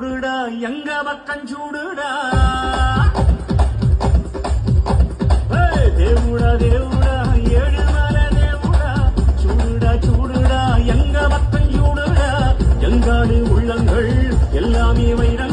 சூடுடா எங்க பக்கம் சூடுடா தேவுடா தேவுடா ஏழுமலை தேவுடா சூடுடா சூடுடா எங்க பக்கம் சூடுடா எங்காடு உள்ளங்கள் எல்லாமே வைர